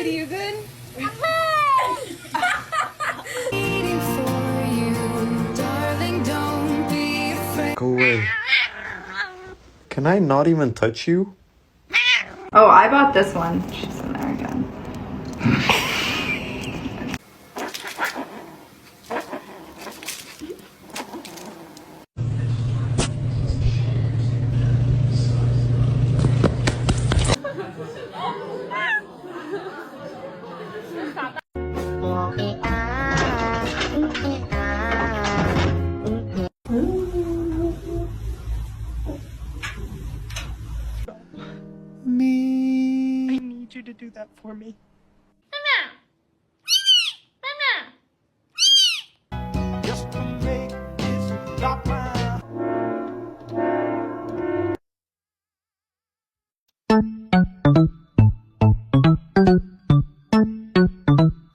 Are you good? Go away. Can I not even touch you? Oh, I bought this one. She's in there again. Me. I need you to do that for me. Just to make this not my